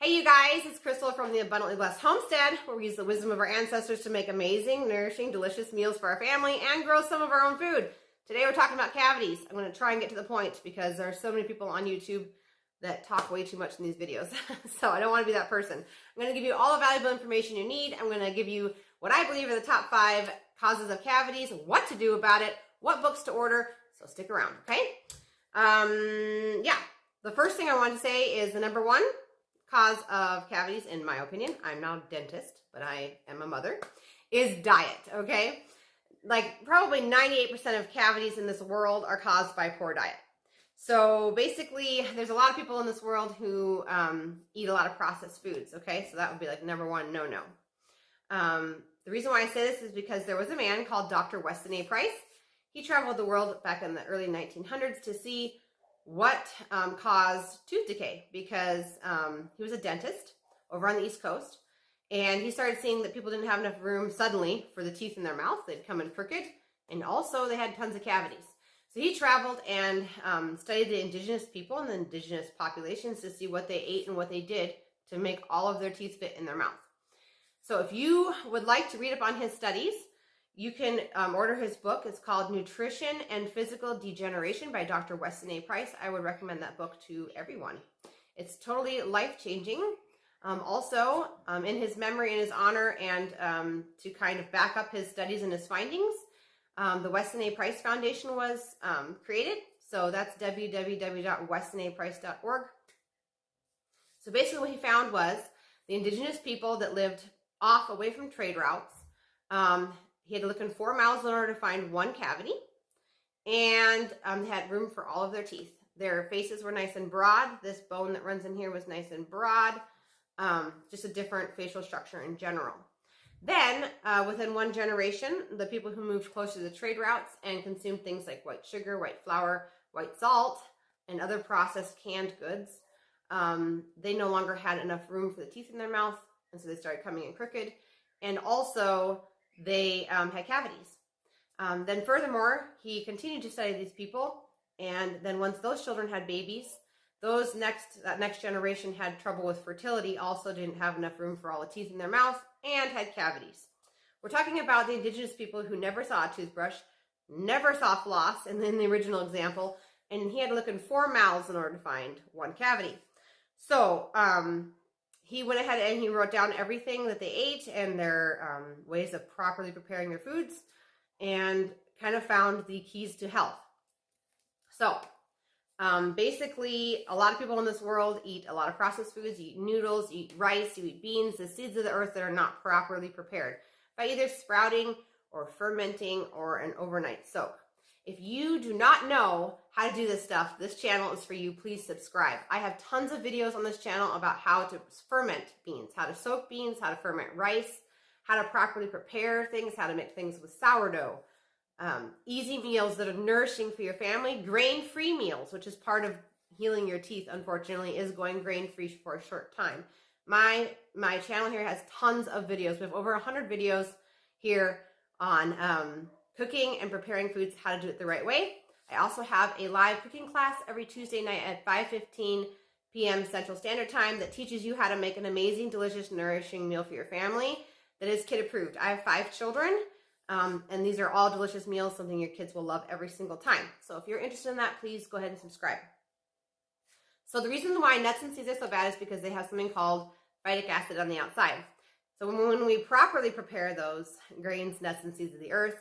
Hey you guys, it's Crystal from the Abundantly Blessed Homestead, where we use the wisdom of our ancestors to make amazing, nourishing, delicious meals for our family and grow some of our own food. Today we're talking about cavities. I'm going to try and get to the point because there are so many people on YouTube that talk way too much in these videos. So I don't want to be that person. I'm going to give you all the valuable information you need. I'm going to give you what I believe are the top 5 causes of cavities, what to do about it, what books to order. So stick around, okay? The first thing I want to say is the number 1 cause of cavities, in my opinion, I'm not a dentist, but I am a mother, is diet, okay? Like probably 98% of cavities in this world are caused by poor diet. So basically, there's a lot of people in this world who eat a lot of processed foods, okay? So that would be like number 1, no. The reason why I say this is because there was a man called Dr. Weston A. Price. He traveled the world back in the early 1900s to see what caused tooth decay, because he was a dentist over on the East Coast, and he started seeing that people didn't have enough room suddenly for the teeth in their mouth. They'd come in crooked, and also they had tons of cavities. So he traveled and studied the indigenous people and the indigenous populations to see what they ate and what they did to make all of their teeth fit in their mouth. So if you would like to read up on his studies, you can order his book. It's called Nutrition and Physical Degeneration by Dr. Weston A. Price. I would recommend that book to everyone. It's totally life-changing. Also, in his memory, in his honor, and to kind of back up his studies and his findings, the Weston A. Price Foundation was created. So that's www.westonaprice.org. So basically what he found was the indigenous people that lived off away from trade routes, he had to look in 4 miles in order to find 1 cavity, and they had room for all of their teeth. Their faces were nice and broad. This bone that runs in here was nice and broad, just a different facial structure in general. Then, within 1 generation, the people who moved closer to the trade routes and consumed things like white sugar, white flour, white salt, and other processed canned goods, they no longer had enough room for the teeth in their mouth, and so they started coming in crooked. And also, they had cavities. Then furthermore, he continued to study these people, and then once those children had babies, that next generation had trouble with fertility, also didn't have enough room for all the teeth in their mouth, and had cavities. We're talking about the indigenous people who never saw a toothbrush, never saw floss, and in the original example, and he had to look in 4 mouths in order to find 1 cavity. So, he went ahead and he wrote down everything that they ate and their ways of properly preparing their foods, and kind of found the keys to health. So basically, a lot of people in this world eat a lot of processed foods. You eat noodles, you eat rice, you eat beans, the seeds of the earth that are not properly prepared by either sprouting or fermenting or an overnight soak. If you do not know how to do this stuff, this channel is for you. Please subscribe. I have tons of videos on this channel about how to ferment beans, how to soak beans, how to ferment rice, how to properly prepare things, how to make things with sourdough, easy meals that are nourishing for your family, grain-free meals, which is part of healing your teeth, unfortunately, is going grain-free for a short time. My channel here has tons of videos. We have over 100 videos here on cooking and preparing foods, how to do it the right way. I also have a live cooking class every Tuesday night at 5:15 p.m. Central Standard Time that teaches you how to make an amazing, delicious, nourishing meal for your family that is kid approved. I have 5 children, and these are all delicious meals, something your kids will love every single time. So if you're interested in that, please go ahead and subscribe. So the reason why nuts and seeds are so bad is because they have something called phytic acid on the outside. So when we properly prepare those grains, nuts, and seeds of the earth,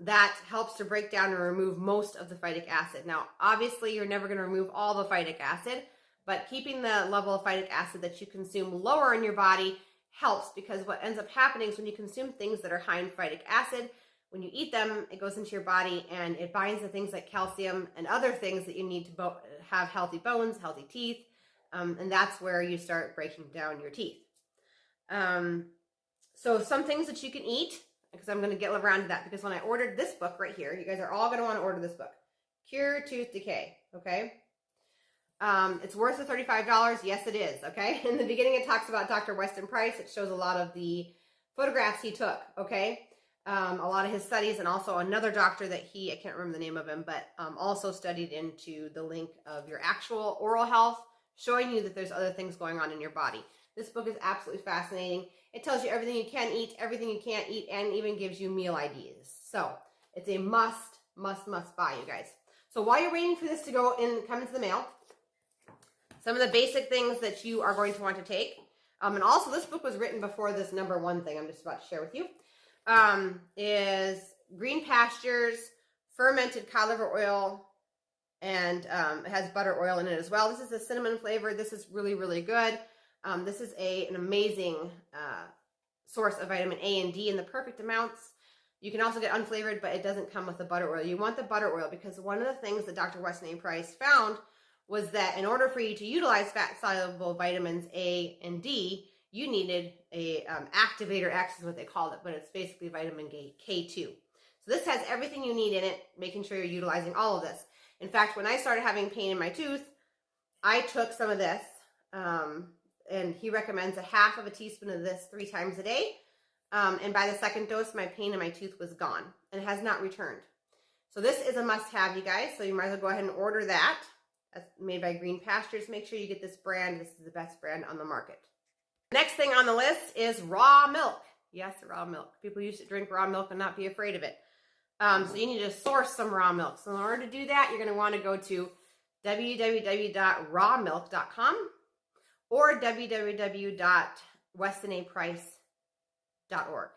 that helps to break down and remove most of the phytic acid. Now, obviously, you're never going to remove all the phytic acid, but keeping the level of phytic acid that you consume lower in your body helps, because what ends up happening is when you consume things that are high in phytic acid, when you eat them, it goes into your body and it binds to things like calcium and other things that you need to have healthy bones, healthy teeth, and that's where you start breaking down your teeth. So some things that you can eat, because I'm going to get around to that, because when I ordered this book right here, you guys are all going to want to order this book, Cure Tooth Decay, okay? It's worth the $35. Yes, it is, okay? In the beginning, it talks about Dr. Weston Price. It shows a lot of the photographs he took, okay? A lot of his studies, and also another doctor that I can't remember the name of him, but also studied into the link of your actual oral health, showing you that there's other things going on in your body. This book is absolutely fascinating. It tells you everything you can eat, everything you can't eat, and even gives you meal ideas. So it's a must buy, you guys. So while you're waiting for this to come into the mail, some of the basic things that you are going to want to take, and also this book was written before this #1 thing I'm just about to share with you, is green pastures, fermented cod liver oil, and it has butter oil in it as well. This is a cinnamon flavor. This is really, really good. This is an amazing source of vitamin A and D in the perfect amounts. You can also get unflavored, but it doesn't come with the butter oil. You want the butter oil because one of the things that Dr. Weston A. Price found was that in order for you to utilize fat-soluble vitamins A and D, you needed a activator X is what they called it, but it's basically vitamin K2. So this has everything you need in it, making sure you're utilizing all of this. In fact, when I started having pain in my tooth, I took some of this, and he recommends a half of a teaspoon of this 3 times a day. And by the second dose, my pain in my tooth was gone and has not returned. So this is a must-have, you guys. So you might as well go ahead and order that. That's made by Green Pastures. Make sure you get this brand. This is the best brand on the market. Next thing on the list is raw milk. Yes, raw milk. People used to drink raw milk and not be afraid of it. So you need to source some raw milk. So in order to do that, you're going to want to go to www.rawmilk.com or www.westonaprice.org.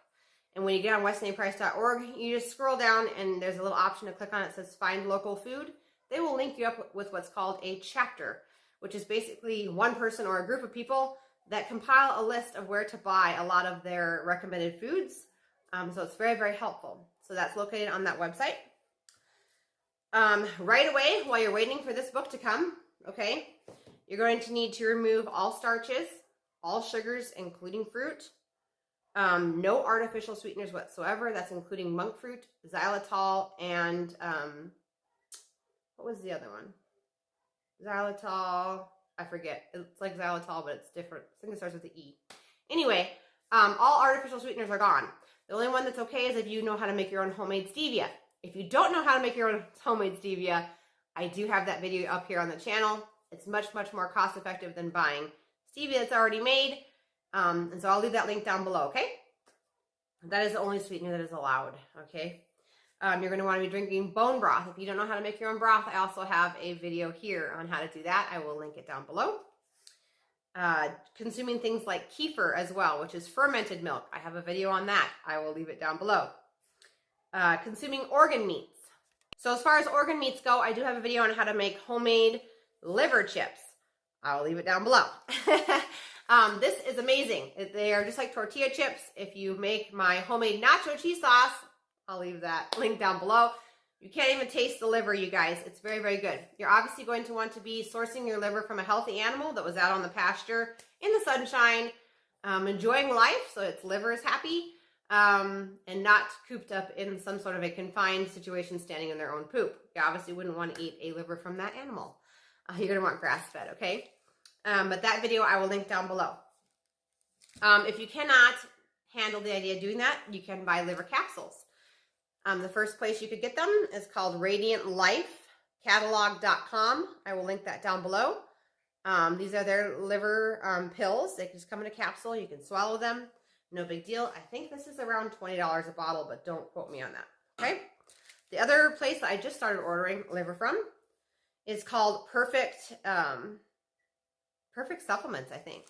And when you get on westonaprice.org, you just scroll down and there's a little option to click on. It says Find Local Food. They will link you up with what's called a chapter, which is basically one person or a group of people that compile a list of where to buy a lot of their recommended foods. So it's very, very helpful. So that's located on that website. Right away, while you're waiting for this book to come, okay, you're going to need to remove all starches, all sugars, including fruit, no artificial sweeteners whatsoever. That's including monk fruit, xylitol, and what was the other one? Xylitol, I forget. It's like xylitol, but it's different. I think it starts with the E. Anyway, all artificial sweeteners are gone. The only one that's okay is if you know how to make your own homemade stevia. If you don't know how to make your own homemade stevia, I do have that video up here on the channel. It's much, much more cost effective than buying stevia that's already made. And so I'll leave that link down below, okay? That is the only sweetener that is allowed, okay? You're going to want to be drinking bone broth. If you don't know how to make your own broth, I also have a video here on how to do that. I will link it down below. Consuming things like kefir as well, which is fermented milk. I have a video on that. I will leave it down below. Consuming organ meats. So as far as organ meats go, I do have a video on how to make homemade liver chips. I'll leave it down below. This is amazing. They are just like tortilla chips. If you make my homemade nacho cheese sauce, I'll leave that link down below. You can't even taste the liver, you guys. It's very, very good. You're obviously going to want to be sourcing your liver from a healthy animal that was out on the pasture in the sunshine, enjoying life, so its liver is happy, and not cooped up in some sort of a confined situation standing in their own poop. You obviously wouldn't want to eat a liver from that animal. You're going to want grass-fed, okay? But that video I will link down below. If you cannot handle the idea of doing that, you can buy liver capsules. The first place you could get them is called radiantlifecatalog.com. I will link that down below. These are their liver pills. They can just come in a capsule. You can swallow them. No big deal. I think this is around $20 a bottle, but don't quote me on that. Okay? The other place that I just started ordering liver from is called Perfect Supplements, I think.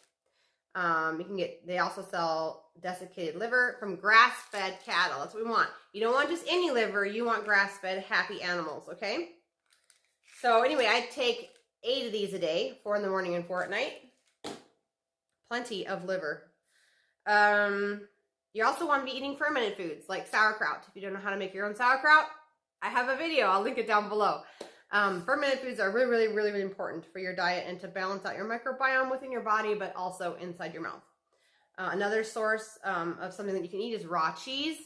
You can get, they also sell desiccated liver from grass-fed cattle. That's what we want. You don't want just any liver. You want grass-fed, happy animals, okay? So anyway, I take 8 of these a day, 4 in the morning and 4 at night. Plenty of liver. You also want to be eating fermented foods like sauerkraut. If you don't know how to make your own sauerkraut, I have a video. I'll link it down below. Fermented foods are really, really, really, really important for your diet and to balance out your microbiome within your body, but also inside your mouth. Another source of something that you can eat is raw cheese.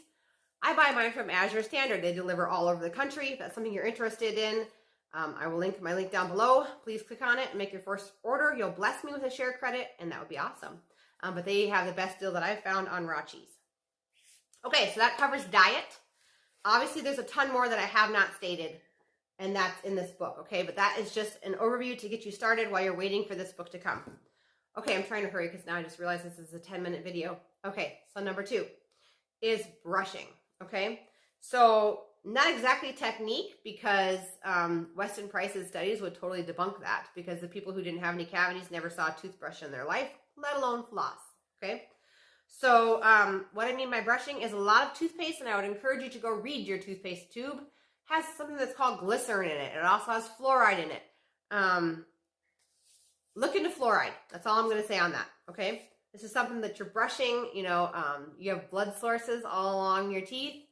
I buy mine from Azure Standard. They deliver all over the country. If that's something you're interested in, I will link my link down below. Please click on it and make your first order. You'll bless me with a share credit, and that would be awesome. But they have the best deal that I've found on raw cheese. Okay, so that covers diet. Obviously, there's a ton more that I have not stated. and that's in this book, okay? But that is just an overview to get you started while you're waiting for this book to come. Okay, I'm trying to hurry because now I just realized this is a 10-minute video. Okay, so number 2 is brushing, okay? So not exactly technique, because Weston Price's studies would totally debunk that, because the people who didn't have any cavities never saw a toothbrush in their life, let alone floss, okay? So what I mean by brushing is a lot of toothpaste, and I would encourage you to go read your toothpaste tube. It has something that's called glycerin in it. It also has fluoride in it. Look into fluoride. That's all I'm going to say on that, okay? This is something that you're brushing, you know, you have blood sources all along your teeth.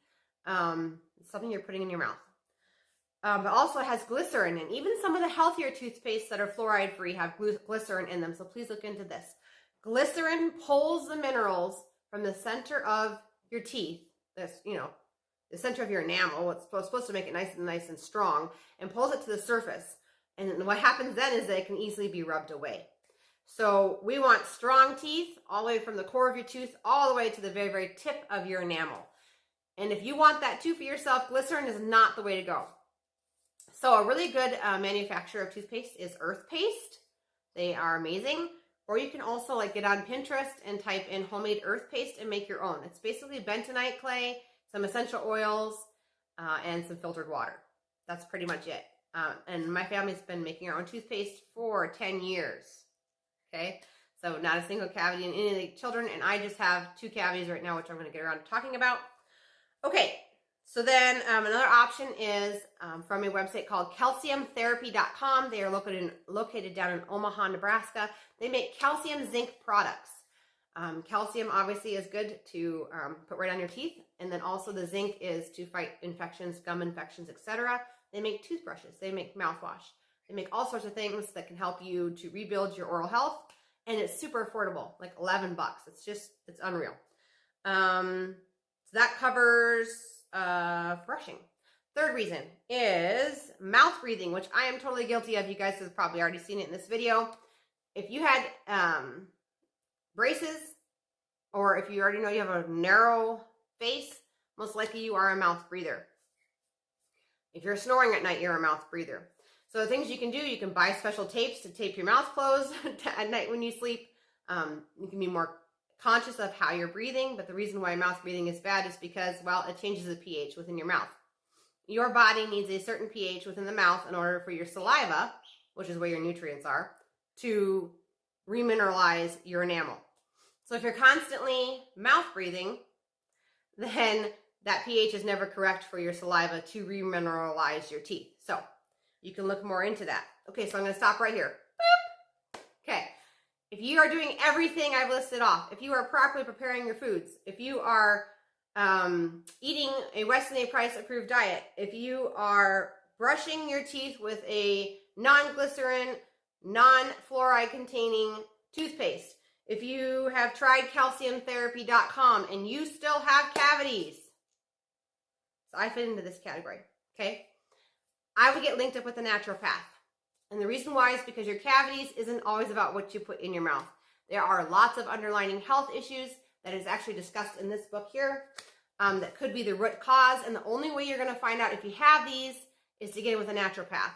It's something you're putting in your mouth. But also it has glycerin, and even some of the healthier toothpastes that are fluoride free have glycerin in them. So please look into this. Glycerin pulls the minerals from the center of your teeth, this, you know, the center of your enamel, what's supposed to make it nice and strong, and pulls it to the surface. And what happens then is that it can easily be rubbed away. So we want strong teeth all the way from the core of your tooth all the way to the very, very tip of your enamel. And if you want that too for yourself, glycerin is not the way to go. So a really good manufacturer of toothpaste is Earth Paste. They are amazing. Or you can also like get on Pinterest and type in homemade earth paste and make your own. It's basically bentonite clay, some essential oils, and some filtered water. That's pretty much it. And my family's been making our own toothpaste for 10 years. Okay, so not a single cavity in any of the children, and I just have 2 cavities right now, which I'm going to get around to talking about. Okay, so then another option is from a website called calciumtherapy.com. They are located down in Omaha, Nebraska. They make calcium zinc products. Calcium obviously is good to put right on your teeth, and then also the zinc is to fight infections, gum infections, etc. They make toothbrushes, they make mouthwash, they make all sorts of things that can help you to rebuild your oral health, and it's super affordable, like $11. It's unreal. So that covers brushing. Third reason is mouth breathing, which I am totally guilty of. You guys have probably already seen it in this video. If you had braces, or if you already know you have a narrow face, most likely you are a mouth breather. If you're snoring at night, you're a mouth breather. So the things you can do, you can buy special tapes to tape your mouth closed at night when you sleep. You can be more conscious of how you're breathing, but the reason why mouth breathing is bad is because, well, it changes the pH within your mouth. Your body needs a certain pH within the mouth in order for your saliva, which is where your nutrients are, to remineralize your enamel. So if you're constantly mouth breathing, then that pH is never correct for your saliva to remineralize your teeth. So you can look more into that. Okay, so I'm going to stop right here. Boop. Okay, if you are doing everything I've listed off, if you are properly preparing your foods, if you are eating a Weston Price approved diet, if you are brushing your teeth with a non-glycerin, non-fluoride containing toothpaste, if you have tried calciumtherapy.com and you still have cavities, so I fit into this category, okay? I would get linked up with a naturopath. And the reason why is because your cavities isn't always about what you put in your mouth. There are lots of underlying health issues that is actually discussed in this book here that could be the root cause. And the only way you're going to find out if you have these is to get in with a naturopath.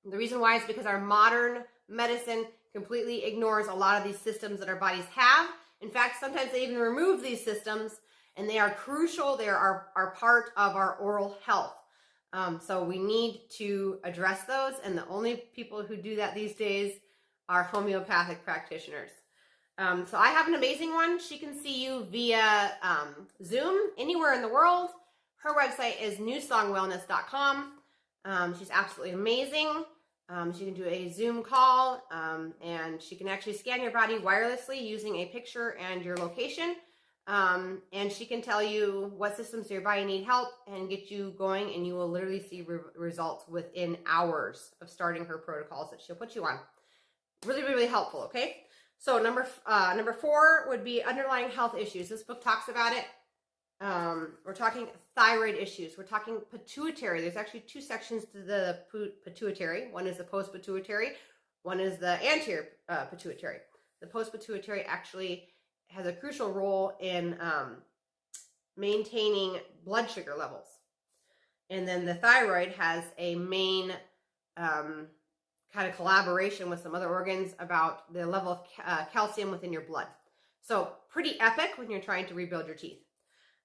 And the reason why is because our modern medicine completely ignores a lot of these systems that our bodies have. In fact, sometimes they even remove these systems, and they are crucial. They are part of our oral health. So we need to address those, and the only people who do that these days are homeopathic practitioners. So I have an amazing one. She can see you via Zoom anywhere in the world. Her website is newsongwellness.com. She's absolutely amazing. She can do a Zoom call, and she can actually scan your body wirelessly using a picture and your location. And she can tell you what systems of your body need help and get you going, and you will literally see results within hours of starting her protocols that she'll put you on. Really, really helpful, okay? So number 4 would be underlying health issues. This book talks about it. We're talking thyroid issues. We're talking pituitary. There's actually 2 sections to the pituitary. One is the post-pituitary. One is the anterior pituitary. The post-pituitary actually has a crucial role in maintaining blood sugar levels. And then the thyroid has a main kind of collaboration with some other organs about the level of calcium within your blood. So pretty epic when you're trying to rebuild your teeth.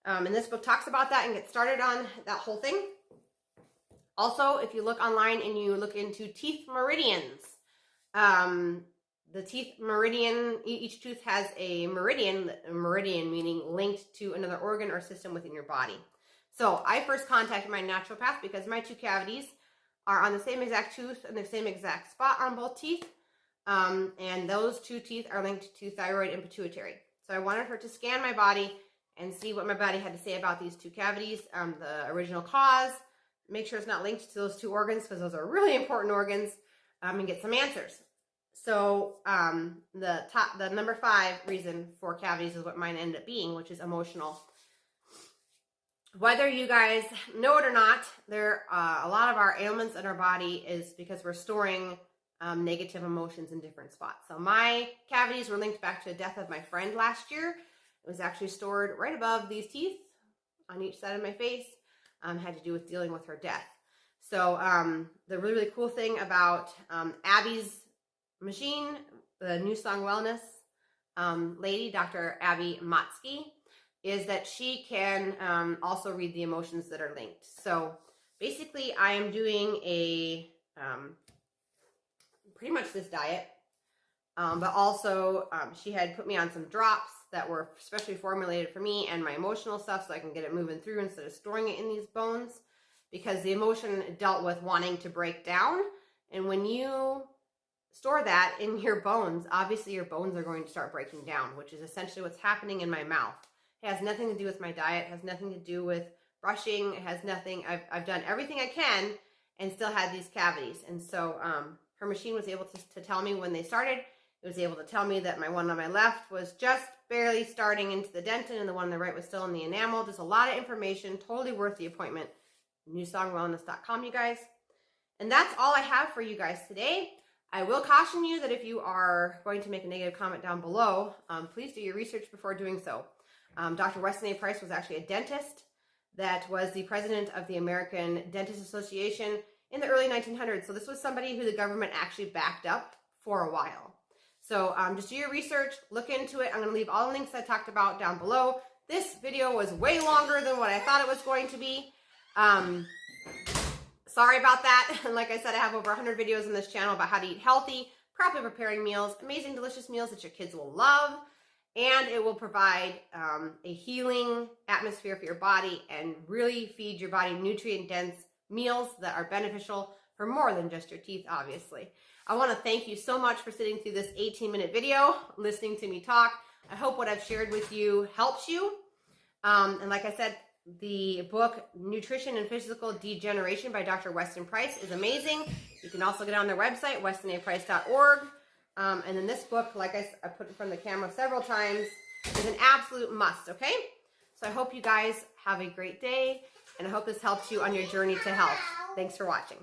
And this book talks about that and gets started on that whole thing. Also, if you look online and you look into teeth meridians, the teeth meridian, each tooth has a meridian meaning linked to another organ or system within your body. So I first contacted my naturopath because my two cavities are on the same exact tooth and the same exact spot on both teeth. And those two teeth are linked to thyroid and pituitary. So I wanted her to scan my body and see what my body had to say about these two cavities, the original cause, make sure it's not linked to those two organs because those are really important organs, and get some answers. So the number 5 reason for cavities is what mine ended up being, which is emotional. Whether you guys know it or not, a lot of our ailments in our body is because we're storing negative emotions in different spots. So my cavities were linked back to the death of my friend last year. It was actually stored right above these teeth on each side of my face. Had to do with dealing with her death. So the really cool thing about Abby's machine, the New Song Wellness lady, Dr. Abby Motsky, is that she can also read the emotions that are linked. So basically I am doing a pretty much this diet, but also she had put me on some drops that were specially formulated for me and my emotional stuff so I can get it moving through instead of storing it in these bones, because the emotion dealt with wanting to break down. And when you store that in your bones, obviously your bones are going to start breaking down, which is essentially what's happening in my mouth. It has nothing to do with my diet, it has nothing to do with brushing, it has nothing, I've done everything I can and still had these cavities. And so her machine was able to tell me when they started. It was able to tell me that my one on my left was just barely starting into the dentin and the one on the right was still in the enamel. Just a lot of information, totally worth the appointment. newsongwellness.com, you guys. And that's all I have for you guys today. I will caution you that if you are going to make a negative comment down below, please do your research before doing so. Dr. Weston A. Price was actually a dentist that was the president of the American Dentist Association in the early 1900s. So this was somebody who the government actually backed up for a while. So just do your research, look into it. I'm going to leave all the links I talked about down below. This video was way longer than what I thought it was going to be. Sorry about that. And like I said, I have over 100 videos on this channel about how to eat healthy, properly preparing meals, amazing, delicious meals that your kids will love. And it will provide a healing atmosphere for your body and really feed your body nutrient-dense meals that are beneficial for more than just your teeth, obviously. I want to thank you so much for sitting through this 18-minute video, listening to me talk. I hope what I've shared with you helps you. And like I said, the book Nutrition and Physical Degeneration by Dr. Weston Price is amazing. You can also get on their website, westonaprice.org. And then this book, like I put in front of the camera several times, is an absolute must, okay? So I hope you guys have a great day, and I hope this helps you on your journey to health. Thanks for watching.